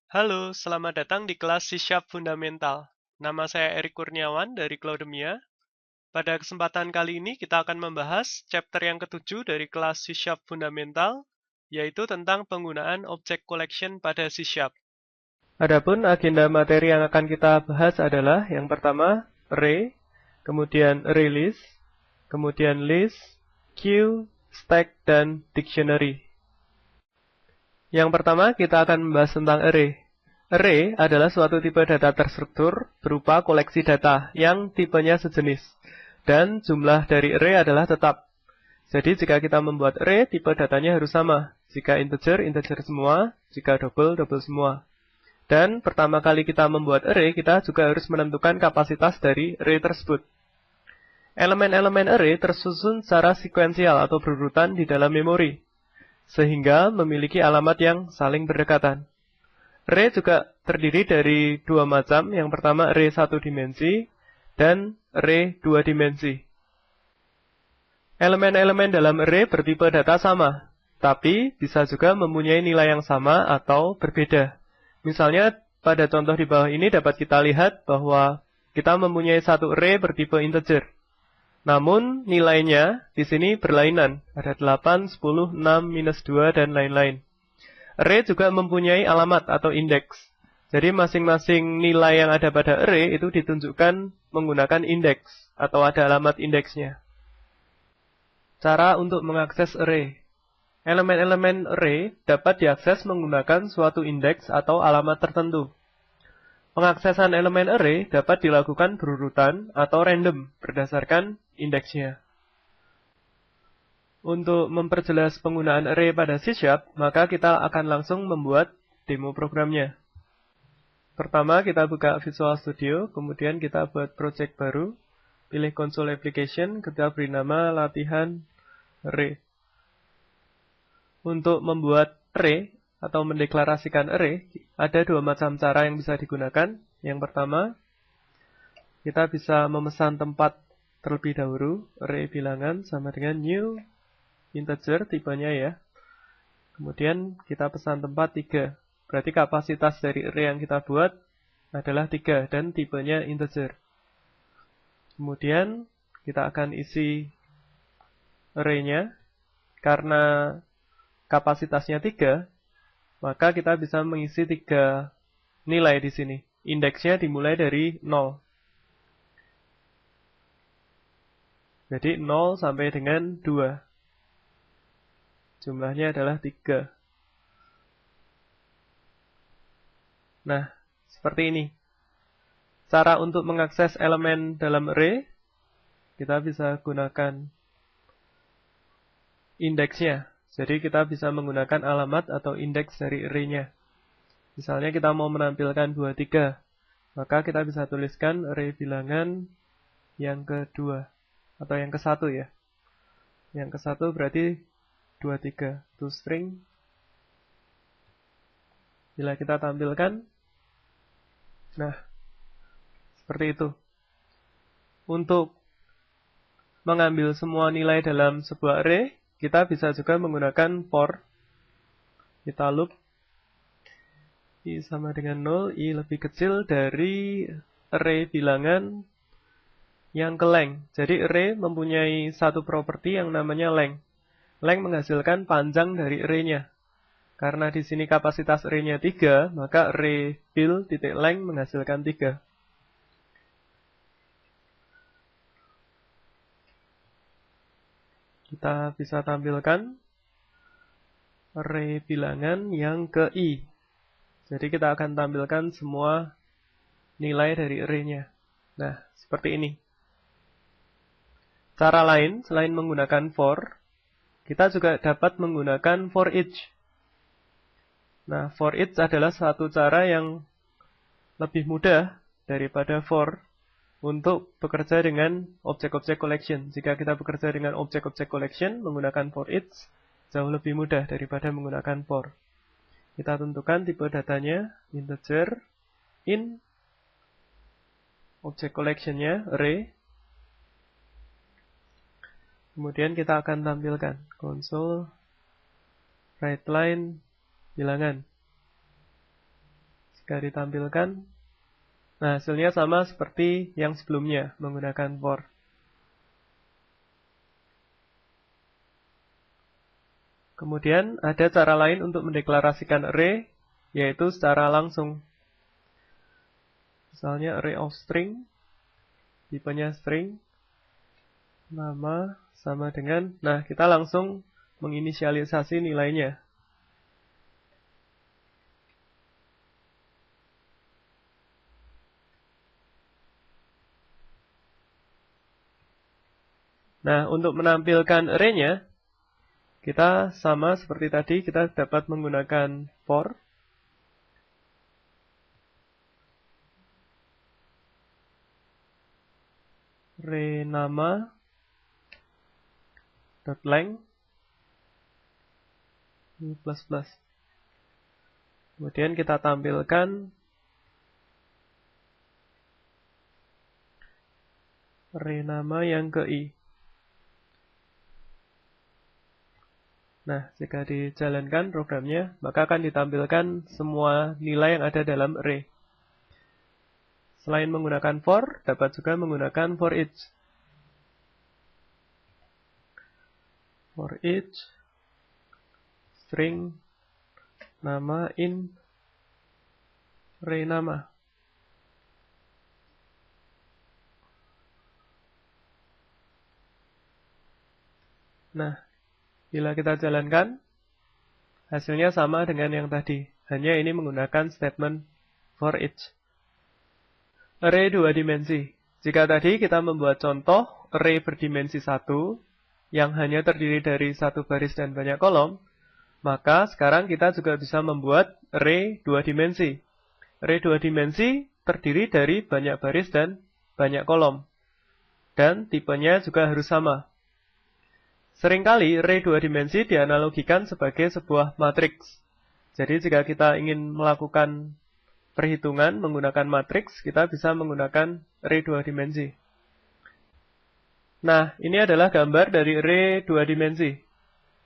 Halo, selamat datang di kelas C# Fundamental. Nama saya Erik Kurniawan dari Cloudemia. Pada kesempatan kali ini kita akan membahas chapter yang ketujuh dari kelas C# Fundamental, yaitu tentang penggunaan object collection pada C#. Adapun agenda materi yang akan kita bahas adalah yang pertama, array, kemudian array list, kemudian list, queue, stack, dan dictionary. Yang pertama, kita akan membahas tentang array. Array adalah suatu tipe data terstruktur berupa koleksi data yang tipenya sejenis. Dan jumlah dari array adalah tetap. Jadi jika kita membuat array, tipe datanya harus sama. Jika integer, integer semua. Jika double, double semua. Dan pertama kali kita membuat array, kita juga harus menentukan kapasitas dari array tersebut. Elemen-elemen array tersusun secara sekuensial atau berurutan di dalam memori, sehingga memiliki alamat yang saling berdekatan. Array juga terdiri dari dua macam, yang pertama array satu dimensi dan array dua dimensi. Elemen-elemen dalam array bertipe data sama, tapi bisa juga mempunyai nilai yang sama atau berbeda. Misalnya pada contoh di bawah ini dapat kita lihat bahwa kita mempunyai satu array bertipe integer. Namun nilainya di sini berlainan, ada 8, 10, 6, minus 2, dan lain-lain. Array juga mempunyai alamat atau indeks. Jadi masing-masing nilai yang ada pada array itu ditunjukkan menggunakan indeks atau ada alamat indeksnya. Cara untuk mengakses array. Elemen-elemen array dapat diakses menggunakan suatu indeks atau alamat tertentu. Pengaksesan elemen array dapat dilakukan berurutan atau random berdasarkan indeksnya. Untuk memperjelas penggunaan array pada C#, maka kita akan langsung membuat demo programnya. Pertama, kita buka Visual Studio, kemudian kita buat project baru, pilih console application, kita beri nama latihan array. Untuk membuat array atau mendeklarasikan array, ada dua macam cara yang bisa digunakan. Yang pertama, kita bisa memesan tempat terlebih dahulu, array bilangan sama dengan new integer tipenya ya. Kemudian kita pesan tempat 3. Berarti kapasitas dari array yang kita buat adalah 3 dan tipenya integer. Kemudian kita akan isi array-nya. Karena kapasitasnya 3, maka kita bisa mengisi 3 nilai di sini. Indeksnya dimulai dari 0. Jadi 0 sampai dengan 2. Jumlahnya adalah 3. Nah, seperti ini. Cara untuk mengakses elemen dalam array, kita bisa gunakan indeksnya. Jadi kita bisa menggunakan alamat atau indeks dari array-nya. Misalnya kita mau menampilkan 23, maka kita bisa tuliskan array bilangan yang kedua, atau yang ke-1 ya. Yang ke-1 berarti 23, toString. Bila kita tampilkan, nah, seperti itu. Untuk mengambil semua nilai dalam sebuah array, kita bisa juga menggunakan for. Kita loop i sama dengan 0, i lebih kecil dari array bilangan yang ke length. Jadi array mempunyai satu properti yang namanya length. Length menghasilkan panjang dari array-nya. Karena di sini kapasitas array-nya 3, maka array bil.length menghasilkan 3. Kita bisa tampilkan array bilangan yang ke i. Jadi kita akan tampilkan semua nilai dari array-nya. Nah, seperti ini. Cara lain, selain menggunakan for, kita juga dapat menggunakan for each. Nah, for each adalah satu cara yang lebih mudah daripada for untuk bekerja dengan objek-objek collection. Jika kita bekerja dengan objek-objek collection menggunakan for each, jauh lebih mudah daripada menggunakan for. Kita tentukan tipe datanya, integer, in, objek collection-nya, array. Kemudian kita akan tampilkan console writeLine bilangan. Jika ditampilkan, nah hasilnya sama seperti yang sebelumnya menggunakan for. Kemudian ada cara lain untuk mendeklarasikan array, yaitu secara langsung. Misalnya array of string, tipenya string, nama sama dengan, nah kita langsung menginisialisasi nilainya. Nah, untuk menampilkan array-nya, kita sama seperti tadi, kita dapat menggunakan for. Array nama dot length plus plus. Kemudian kita tampilkan array nama yang ke i. Nah, jika dijalankan programnya, maka akan ditampilkan semua nilai yang ada dalam array. Selain menggunakan for, dapat juga menggunakan for each. For each string nama in array nama. Nah, bila kita jalankan, hasilnya sama dengan yang tadi. Hanya ini menggunakan statement for each. Array 2 dimensi. Jika tadi kita membuat contoh array berdimensi 1, yang hanya terdiri dari satu baris dan banyak kolom, maka sekarang kita juga bisa membuat array 2 dimensi. Array 2 dimensi terdiri dari banyak baris dan banyak kolom. Dan tipenya juga harus sama. Seringkali array 2 dimensi dianalogikan sebagai sebuah matriks. Jadi jika kita ingin melakukan perhitungan menggunakan matriks, kita bisa menggunakan array 2 dimensi. Nah, ini adalah gambar dari array 2 dimensi.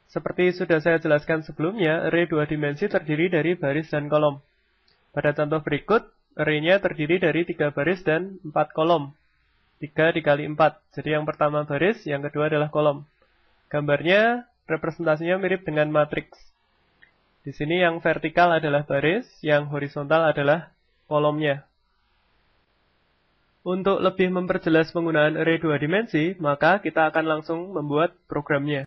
Seperti sudah saya jelaskan sebelumnya, array 2 dimensi terdiri dari baris dan kolom. Pada contoh berikut, array-nya terdiri dari 3 baris dan 4 kolom. 3 dikali 4. Jadi yang pertama baris, yang kedua adalah kolom. Gambarnya, representasinya mirip dengan matriks. Di sini yang vertikal adalah baris, yang horizontal adalah kolomnya. Untuk lebih memperjelas penggunaan array 2 dimensi, maka kita akan langsung membuat programnya.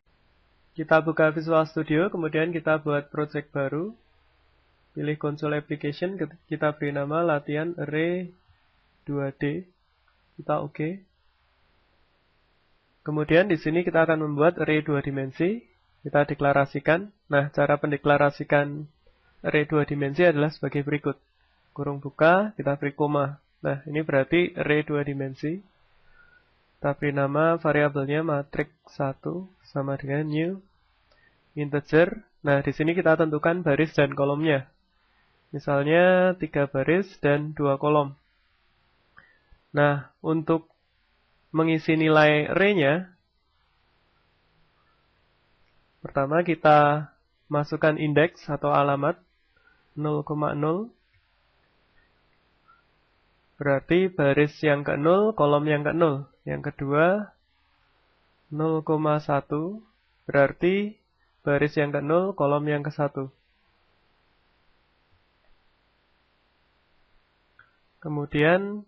Kita buka Visual Studio, kemudian kita buat project baru. Pilih Console Application, kita beri nama latihan array 2D. Kita OK. Kemudian di sini kita akan membuat array 2 dimensi. Kita deklarasikan. Nah, cara pendeklarasikan array 2 dimensi adalah sebagai berikut. Kurung buka, kita beri koma. Nah, ini berarti array 2 dimensi. Kita beri nama variabelnya matrix 1 sama dengan new integer. Nah, di sini kita tentukan baris dan kolomnya. Misalnya 3 baris dan 2 kolom. Nah, untuk mengisi nilai array-nya, pertama kita masukkan indeks atau alamat 0,0. Berarti baris yang ke 0, kolom yang ke 0. Yang kedua 0,1. Berarti baris yang ke 0, kolom yang ke 1. Kemudian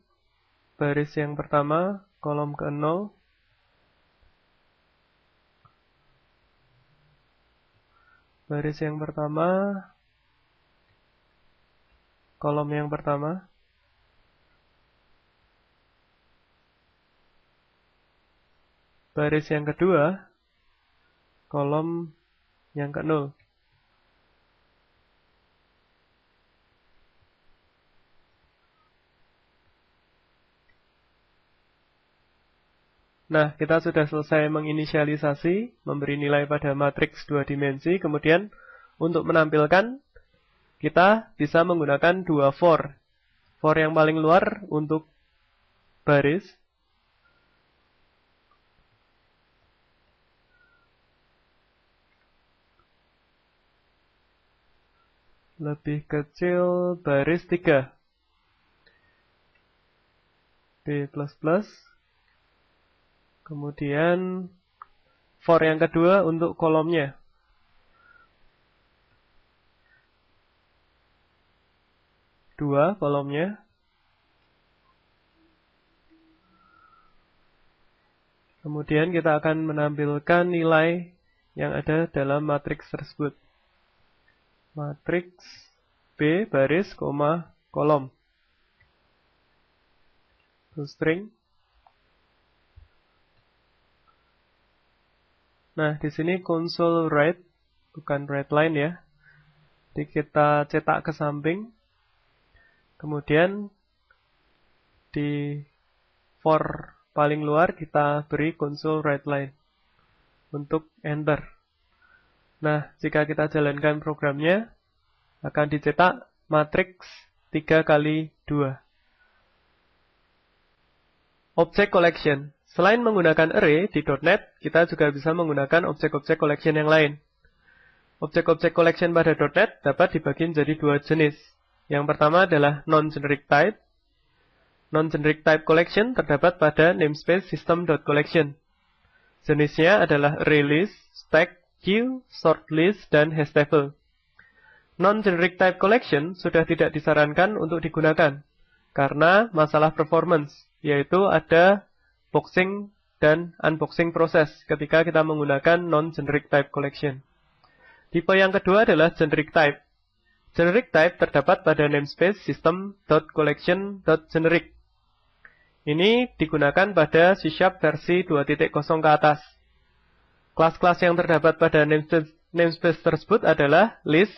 baris yang pertama, kolom ke 0. Baris yang pertama, kolom yang pertama. Baris yang kedua, kolom yang ke 0. Nah, kita sudah selesai menginisialisasi, memberi nilai pada matriks 2 dimensi. Kemudian, untuk menampilkan, kita bisa menggunakan 2 for. For yang paling luar untuk baris. lebih kecil baris 3. B++. Kemudian for yang kedua untuk kolomnya. Dua kolomnya. Kemudian kita akan menampilkan nilai yang ada dalam matriks tersebut. Matriks B baris, koma, kolom. String. Nah, di sini console write, bukan write line ya. Jadi kita cetak ke samping. Kemudian di for paling luar kita beri console write line untuk enter. Nah, jika kita jalankan programnya, akan dicetak matriks 3 kali 2. Object collection. Selain menggunakan array di .NET, kita juga bisa menggunakan objek-objek collection yang lain. Objek-objek collection pada .NET dapat dibagi menjadi dua jenis. Yang pertama adalah non-generic type. Non-generic type collection terdapat pada namespace system.collection. Jenisnya adalah array list, stack, queue, sort list, dan hash table. Non-generic type collection sudah tidak disarankan untuk digunakan karena masalah performance, yaitu ada boxing dan unboxing proses ketika kita menggunakan non-generic type collection. Tipe yang kedua adalah generic type. Generic type terdapat pada namespace system.collection.generic. Ini digunakan pada C# versi 2.0 ke atas. Kelas-kelas yang terdapat pada namespace tersebut adalah list,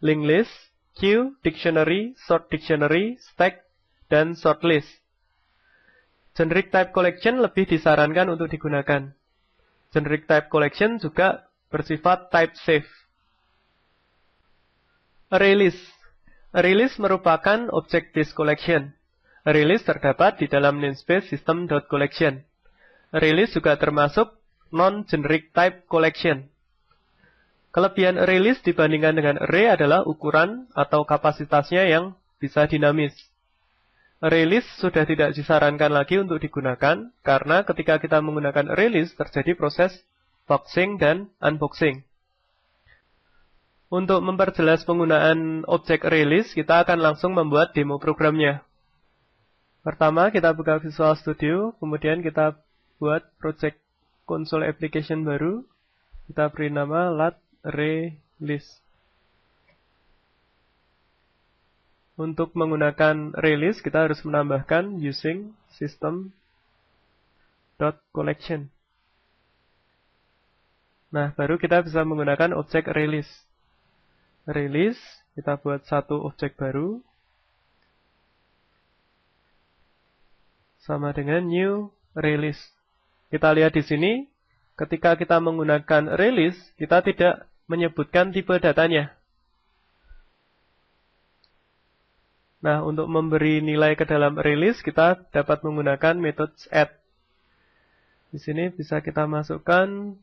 linked list, queue, dictionary, sort dictionary, stack, dan sort list. Generic type collection lebih disarankan untuk digunakan. Generic type collection juga bersifat type safe. Array list. Array list merupakan object based collection. Array list terdapat di dalam namespace system.collection. Array list juga termasuk non-generic type collection. Kelebihan array list dibandingkan dengan array adalah ukuran atau kapasitasnya yang bisa dinamis. Array list sudah tidak disarankan lagi untuk digunakan karena ketika kita menggunakan array list terjadi proses boxing dan unboxing. Untuk memperjelas penggunaan objek array list, kita akan langsung membuat demo programnya. Pertama, kita buka Visual Studio, kemudian kita buat project console application baru. Kita beri nama lat array list. Untuk menggunakan array list, kita harus menambahkan using system.collection. Nah, baru kita bisa menggunakan objek array list. Array list, kita buat satu objek baru. Sama dengan new array list. Kita lihat di sini, ketika kita menggunakan array list, kita tidak menyebutkan tipe datanya. Nah, untuk memberi nilai ke dalam array list, kita dapat menggunakan metode add. Di sini bisa kita masukkan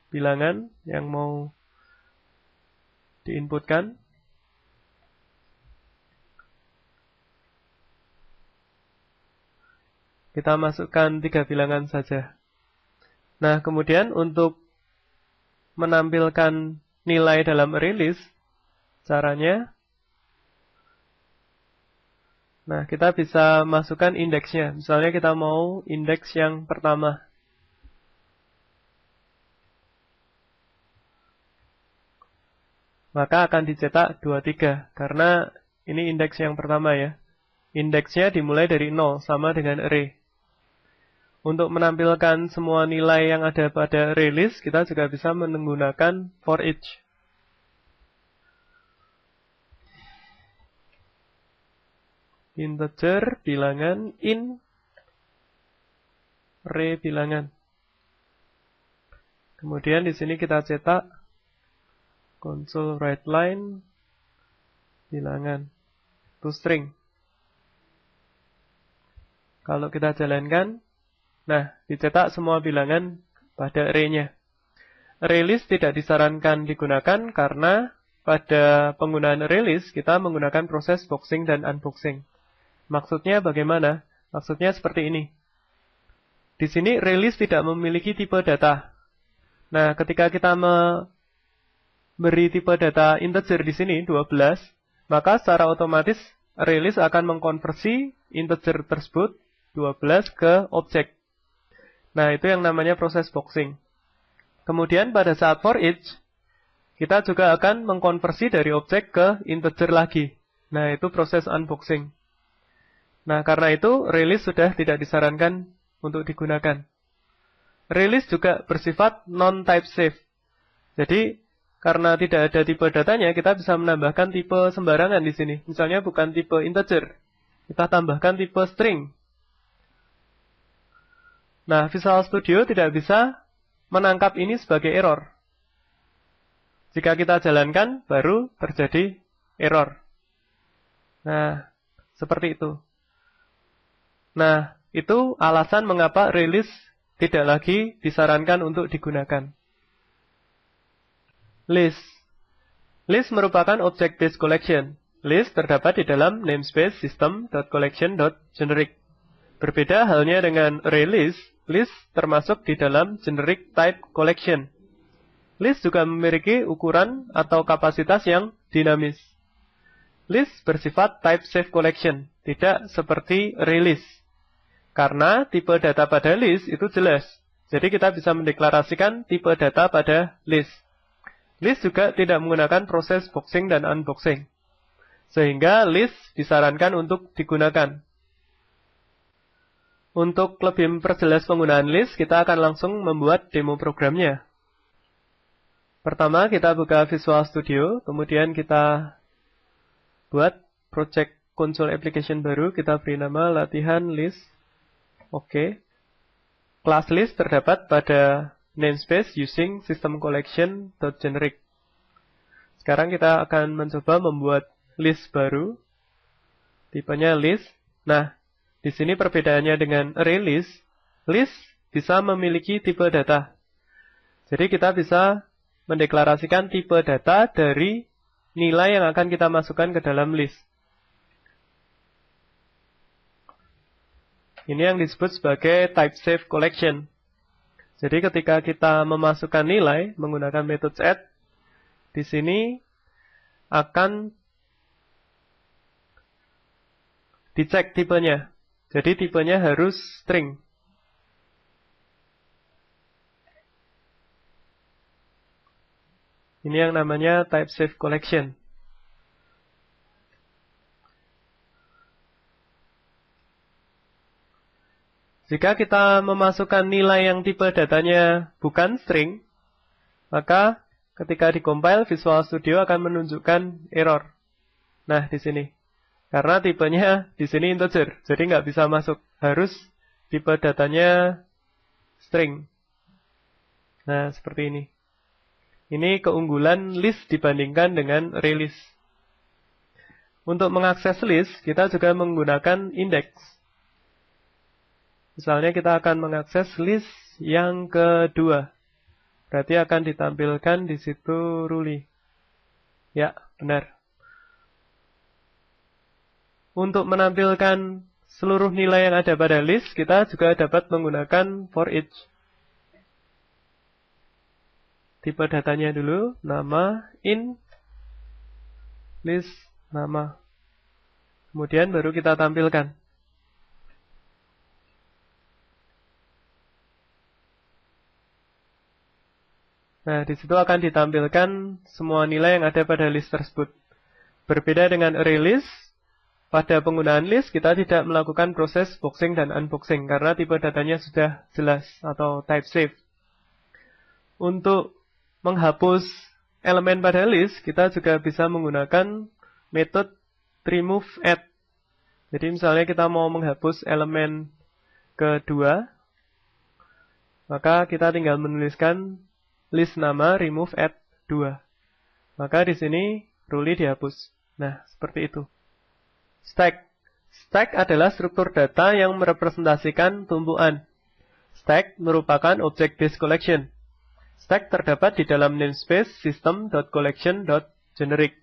bilangan yang mau diinputkan. Kita masukkan 3 bilangan saja. Nah, kemudian untuk menampilkan nilai dalam array list, caranya, nah, kita bisa masukkan indeksnya. Misalnya kita mau indeks yang pertama. Maka akan dicetak 23, karena ini indeks yang pertama ya. Indeksnya dimulai dari 0, sama dengan array. Untuk menampilkan semua nilai yang ada pada array list, kita juga bisa menggunakan for each. Integer bilangan in array bilangan. Kemudian di sini kita cetak console write line bilangan to string. Kalau kita jalankan, nah, dicetak semua bilangan pada array-nya. Array list tidak disarankan digunakan karena pada penggunaan release, kita menggunakan proses boxing dan unboxing. Maksudnya bagaimana? Maksudnya seperti ini. Di sini release tidak memiliki tipe data. Nah, ketika kita memberi tipe data integer di sini 12, maka secara otomatis release akan mengkonversi integer tersebut 12 ke objek. Nah, itu yang namanya proses boxing. Kemudian pada saat for each, kita juga akan mengkonversi dari objek ke integer lagi. Nah, itu proses unboxing. Nah, karena itu release sudah tidak disarankan untuk digunakan. Release juga bersifat non-type safe. Jadi, karena tidak ada tipe datanya, kita bisa menambahkan tipe sembarangan di sini. Misalnya bukan tipe integer, kita tambahkan tipe string. Nah, Visual Studio tidak bisa menangkap ini sebagai error. Jika kita jalankan, baru terjadi error. Nah, seperti itu. Nah, itu alasan mengapa release tidak lagi disarankan untuk digunakan. List. List merupakan object-based collection. List terdapat di dalam namespace system.collection.generic. Berbeda halnya dengan release, list termasuk di dalam generic type collection. List juga memiliki ukuran atau kapasitas yang dinamis. List bersifat type safe collection, tidak seperti release. Karena tipe data pada list itu jelas. Jadi kita bisa mendeklarasikan tipe data pada list. List juga tidak menggunakan proses boxing dan unboxing. Sehingga list disarankan untuk digunakan. Untuk lebih memperjelas penggunaan list, kita akan langsung membuat demo programnya. Pertama, kita buka Visual Studio, kemudian kita buat project console application baru, kita beri nama latihan list. Oke. Class list terdapat pada namespace using system_collection.generic. Sekarang kita akan mencoba membuat list baru, tipenya list. Nah, di sini perbedaannya dengan release, list bisa memiliki tipe data. Jadi kita bisa mendeklarasikan tipe data dari nilai yang akan kita masukkan ke dalam list. Ini yang disebut sebagai type safe collection. Jadi ketika kita memasukkan nilai menggunakan metode add, di sini akan dicek tipenya. Jadi tipenya harus string. Ini yang namanya type safe collection. Jika kita memasukkan nilai yang tipe datanya bukan string, maka ketika dikompil Visual Studio akan menunjukkan error. Nah, di sini. Karena tipenya di sini integer, jadi nggak bisa masuk. Harus tipe datanya string. Nah, seperti ini. Ini keunggulan list dibandingkan dengan release. Untuk mengakses list, kita juga menggunakan index. Misalnya kita akan mengakses list yang kedua. Berarti akan ditampilkan di situ Ruli. Ya, benar. Untuk menampilkan seluruh nilai yang ada pada list, kita juga dapat menggunakan for each. Tipe datanya dulu, nama, in, list, nama. Kemudian baru kita tampilkan. Nah, di situ akan ditampilkan semua nilai yang ada pada list tersebut. Berbeda dengan release, pada penggunaan list kita tidak melakukan proses boxing dan unboxing karena tipe datanya sudah jelas atau type safe. Untuk menghapus elemen pada list, kita juga bisa menggunakan metode remove add. Jadi misalnya kita mau menghapus elemen kedua, maka kita tinggal menuliskan list nama remove add 2. Maka di sini Ruli dihapus. Nah, seperti itu. Stack. Stack adalah struktur data yang merepresentasikan tumpuan. Stack merupakan object-based collection. Stack terdapat di dalam namespace system.collection.generic. generic.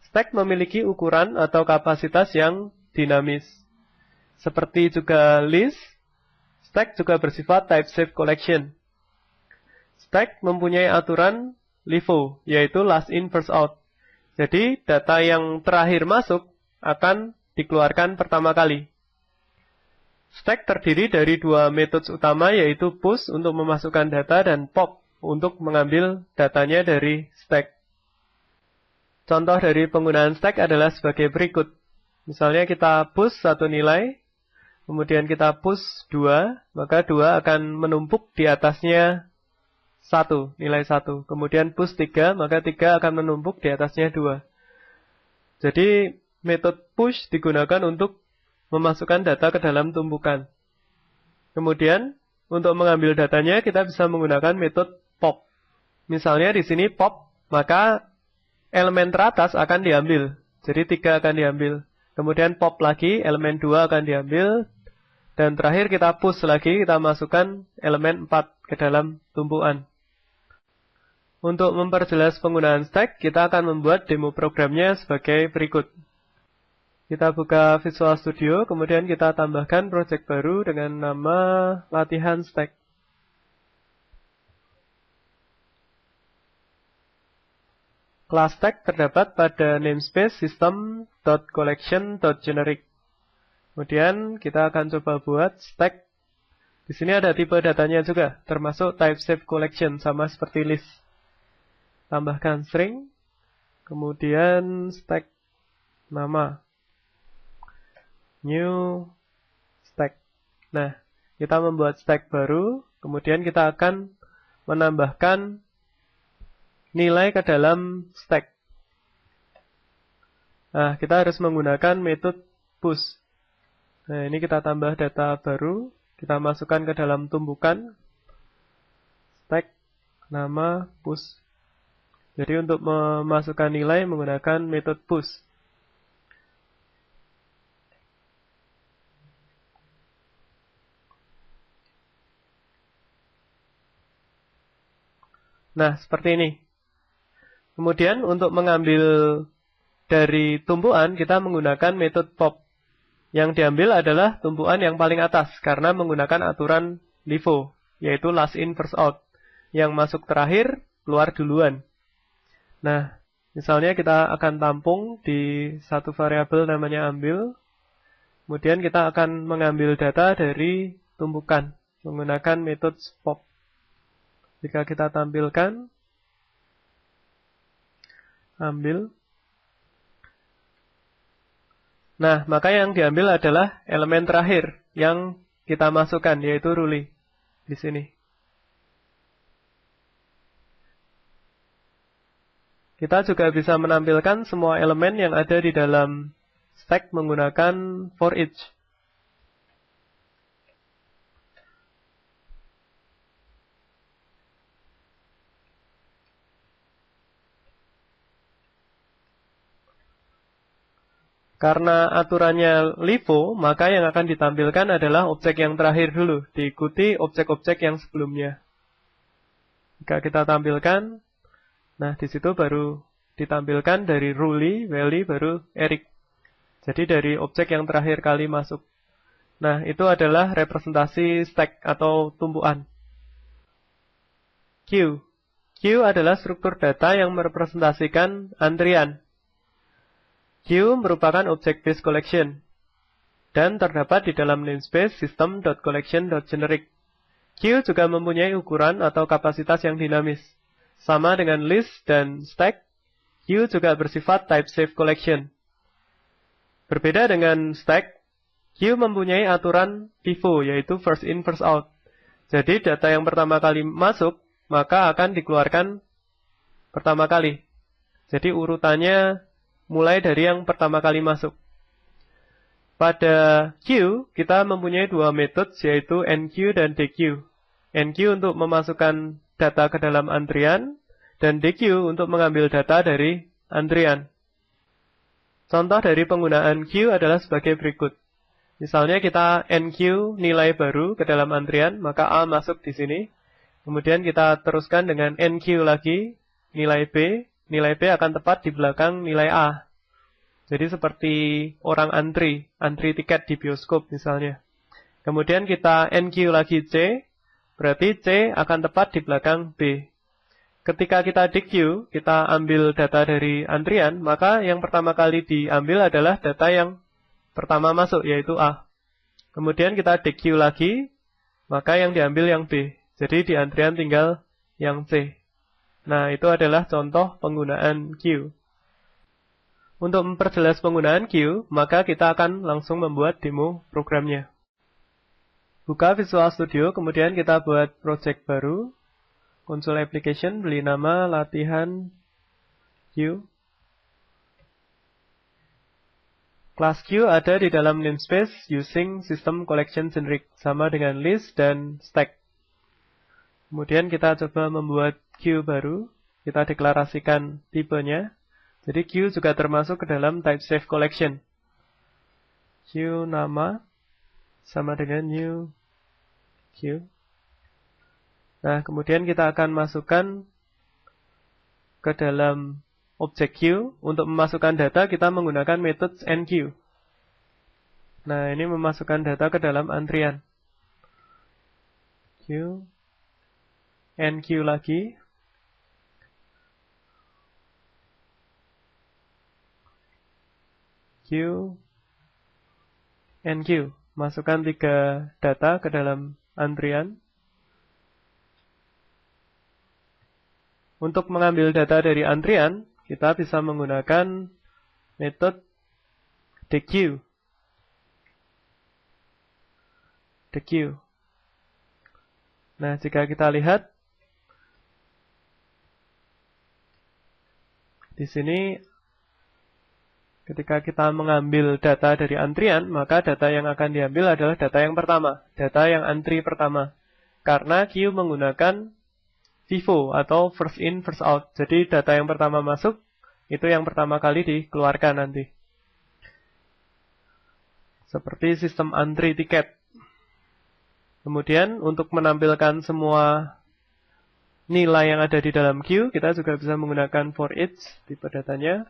Stack memiliki ukuran atau kapasitas yang dinamis. Seperti juga list, stack juga bersifat type safe collection. Stack mempunyai aturan LIFO, yaitu last in first out. Jadi data yang terakhir masuk akan dikeluarkan pertama kali. Stack terdiri dari dua metode utama, yaitu push untuk memasukkan data dan pop untuk mengambil datanya dari stack. Contoh dari penggunaan stack adalah sebagai berikut. Misalnya kita push satu nilai, kemudian kita push 2, maka 2 akan menumpuk di atasnya 1, nilai 1. Kemudian push 3, maka 3 akan menumpuk di atasnya 2. Jadi metode push digunakan untuk memasukkan data ke dalam tumpukan. Kemudian untuk mengambil datanya kita bisa menggunakan metode pop. Misalnya di sini pop, maka elemen teratas akan diambil. Jadi 3 akan diambil. Kemudian pop lagi, elemen 2 akan diambil. Dan terakhir kita push lagi, kita masukkan elemen 4 ke dalam tumpukan. Untuk memperjelas penggunaan stack, kita akan membuat demo programnya sebagai berikut. Kita buka Visual Studio, kemudian kita tambahkan project baru dengan nama latihan stack. Kelas stack terdapat pada namespace system.collection.generic. Kemudian kita akan coba buat stack. Di sini ada tipe datanya juga, termasuk type safe collection, sama seperti list. Tambahkan string, kemudian stack nama, new stack. Nah, kita membuat stack baru, kemudian kita akan menambahkan nilai ke dalam stack. Nah, kita harus menggunakan metode push. Nah, ini kita tambah data baru, kita masukkan ke dalam tumpukan stack nama push. Jadi untuk memasukkan nilai menggunakan metode push. Nah, seperti ini. Kemudian untuk mengambil dari tumpukan kita menggunakan metode pop. Yang diambil adalah tumpukan yang paling atas karena menggunakan aturan LIFO, yaitu last in first out. Yang masuk terakhir keluar duluan. Nah, misalnya kita akan tampung di satu variabel namanya ambil. Kemudian kita akan mengambil data dari tumpukan menggunakan metode pop. Jika kita tampilkan ambil. Nah, maka yang diambil adalah elemen terakhir yang kita masukkan, yaitu Ruli di sini. Kita juga bisa menampilkan semua elemen yang ada di dalam stack menggunakan for each. Karena aturannya LIFO, maka yang akan ditampilkan adalah objek yang terakhir dulu, diikuti objek-objek yang sebelumnya. Jika kita tampilkan, nah di situ baru ditampilkan dari Ruli, Welly, baru Eric. Jadi dari objek yang terakhir kali masuk. Nah itu adalah representasi stack atau tumpukan. Queue. Queue adalah struktur data yang merepresentasikan antrian. Queue merupakan object-based collection dan terdapat di dalam namespace system.collection.generic. Queue juga mempunyai ukuran atau kapasitas yang dinamis. Sama dengan list dan stack, queue juga bersifat type safe collection. Berbeda dengan stack, queue mempunyai aturan FIFO, yaitu first in first out. Jadi data yang pertama kali masuk, maka akan dikeluarkan pertama kali. Jadi urutannya mulai dari yang pertama kali masuk. Pada queue, kita mempunyai dua metode, yaitu enqueue dan dequeue. Enqueue untuk memasukkan data ke dalam antrian, dan dequeue untuk mengambil data dari antrian. Contoh dari penggunaan queue adalah sebagai berikut. Misalnya kita enqueue nilai baru ke dalam antrian, maka A masuk di sini. Kemudian kita teruskan dengan enqueue lagi, nilai B, nilai B akan tepat di belakang nilai A. Jadi seperti orang antri tiket di bioskop misalnya. Kemudian kita NQ lagi C, berarti C akan tepat di belakang B. Ketika kita DQ, kita ambil data dari antrian, maka yang pertama kali diambil adalah data yang pertama masuk, yaitu A. Kemudian kita DQ lagi, maka yang diambil yang B. Jadi di antrian tinggal yang C. Nah, itu adalah contoh penggunaan queue. Untuk memperjelas penggunaan queue, maka kita akan langsung membuat demo programnya. Buka Visual Studio, kemudian kita buat project baru. Console application, beri nama latihan queue. Class queue ada di dalam namespace using system collection generic, sama dengan list dan stack. Kemudian kita coba membuat queue baru, kita deklarasikan tipenya. Jadi queue juga termasuk ke dalam type safe collection. Queue nama sama dengan new queue. Nah, kemudian kita akan masukkan ke dalam objek queue. Untuk memasukkan data kita menggunakan metode enqueue. Nah, ini memasukkan data ke dalam antrian. Queue, enqueue lagi. Queue, enqueue. Masukkan 3 data ke dalam antrian. Untuk mengambil data dari antrian, kita bisa menggunakan metode dequeue. Nah, jika kita lihat di sini, ketika kita mengambil data dari antrian, maka data yang akan diambil adalah data yang pertama, data yang antri pertama. Karena queue menggunakan FIFO atau first in, first out. Jadi data yang pertama masuk, itu yang pertama kali dikeluarkan nanti. Seperti sistem antri tiket. Kemudian untuk menampilkan semua nilai yang ada di dalam queue, kita juga bisa menggunakan for each tipe datanya.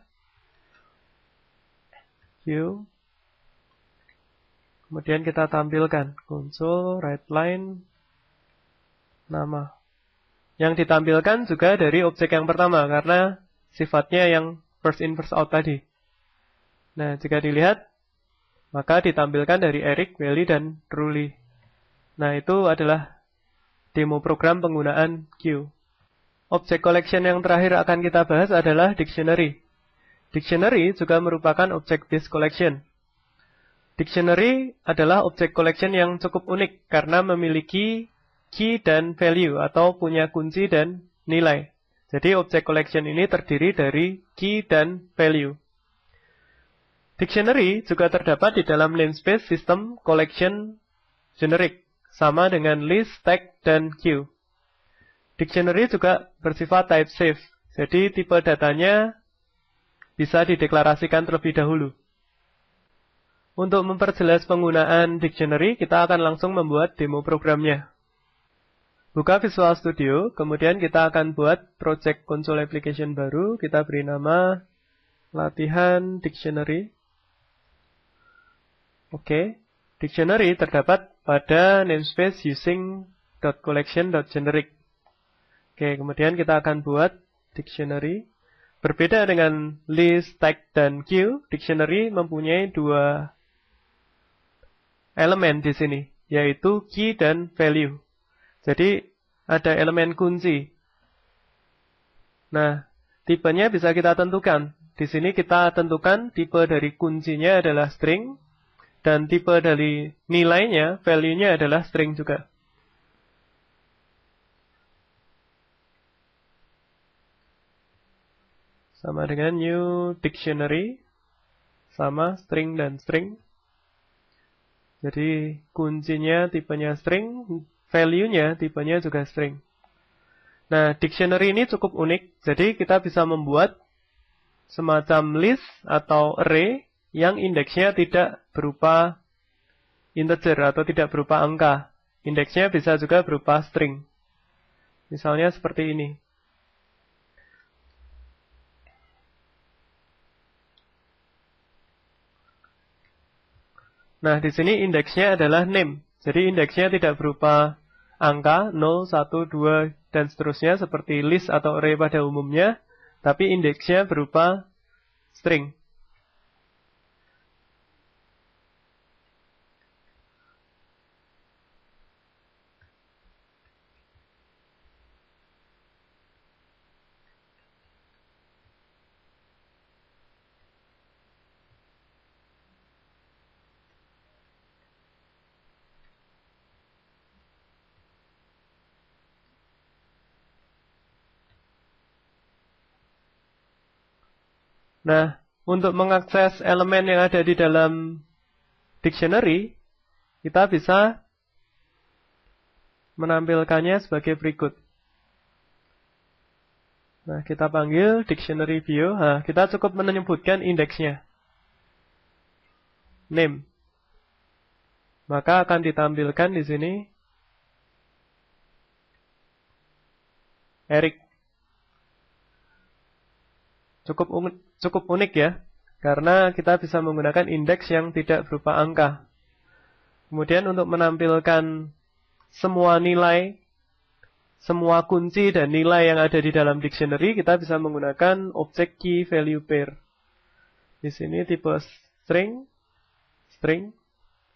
Queue. Kemudian kita tampilkan console, write line, nama. Yang ditampilkan juga dari objek yang pertama, karena sifatnya yang first in, first out tadi. Nah, jika dilihat, maka ditampilkan dari Eric, Welly, dan Truly. Nah, itu adalah demo program penggunaan queue. Objek collection yang terakhir akan kita bahas adalah dictionary. Dictionary juga merupakan objek based collection. Dictionary adalah objek collection yang cukup unik, karena memiliki key dan value atau punya kunci dan nilai. Jadi object collection ini terdiri dari key dan value. Dictionary juga terdapat di dalam namespace sistem collection generic, sama dengan list, tag, dan queue. Dictionary juga bersifat type safe, jadi tipe datanya bisa dideklarasikan terlebih dahulu. Untuk memperjelas penggunaan dictionary, kita akan langsung membuat demo programnya. Buka Visual Studio, kemudian kita akan buat project console application baru. Kita beri nama latihan dictionary. Oke, dictionary terdapat pada namespace using .collection.generic. Oke, kemudian kita akan buat dictionary. Berbeda dengan list, tag, dan queue, dictionary mempunyai 2 elemen di sini, yaitu key dan value. Jadi, ada elemen kunci. Nah, tipenya bisa kita tentukan. Di sini kita tentukan tipe dari kuncinya adalah string, dan tipe dari nilainya, value-nya adalah string juga. Sama dengan new dictionary, sama string dan string. Jadi, kuncinya tipenya string, value-nya tipenya juga string. Nah, dictionary ini cukup unik, jadi kita bisa membuat semacam list atau array yang indeksnya tidak berupa integer atau tidak berupa angka. Indeksnya bisa juga berupa string. Misalnya seperti ini. Nah, di sini indeksnya adalah name. Jadi indeksnya tidak berupa angka 0, 1, 2, dan seterusnya seperti list atau array pada umumnya, tapi indeksnya berupa string. Nah, untuk mengakses elemen yang ada di dalam dictionary, kita bisa menampilkannya sebagai berikut. Nah, kita panggil dictionary view. Nah, kita cukup menyebutkan indeksnya. Name. Maka akan ditampilkan di sini Eric. Cukup unik ya, karena kita bisa menggunakan indeks yang tidak berupa angka. Kemudian untuk menampilkan semua nilai, semua kunci dan nilai yang ada di dalam dictionary, kita bisa menggunakan objek key value pair. Di sini tipe string,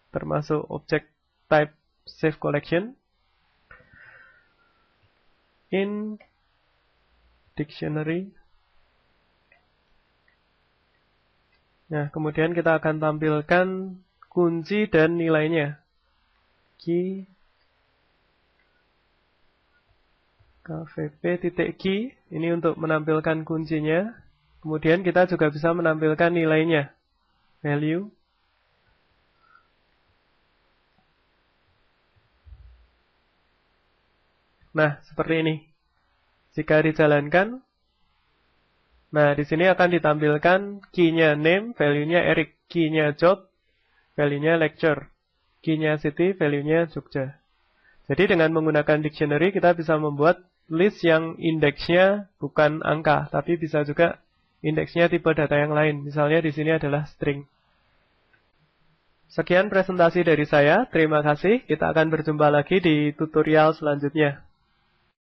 termasuk objek type save collection. In dictionary. Nah, kemudian kita akan tampilkan kunci dan nilainya. Key kvp.key ini untuk menampilkan kuncinya. Kemudian kita juga bisa menampilkan nilainya. Value. Nah, seperti ini. Jika dijalankan, nah di sini akan ditampilkan key-nya name, value-nya Eric, key-nya job, value-nya lecture, key-nya city, value-nya Jogja. Jadi dengan menggunakan dictionary kita bisa membuat list yang indeksnya bukan angka, tapi bisa juga indeksnya tipe data yang lain. Misalnya di sini adalah string. Sekian presentasi dari saya. Terima kasih. Kita akan berjumpa lagi di tutorial selanjutnya.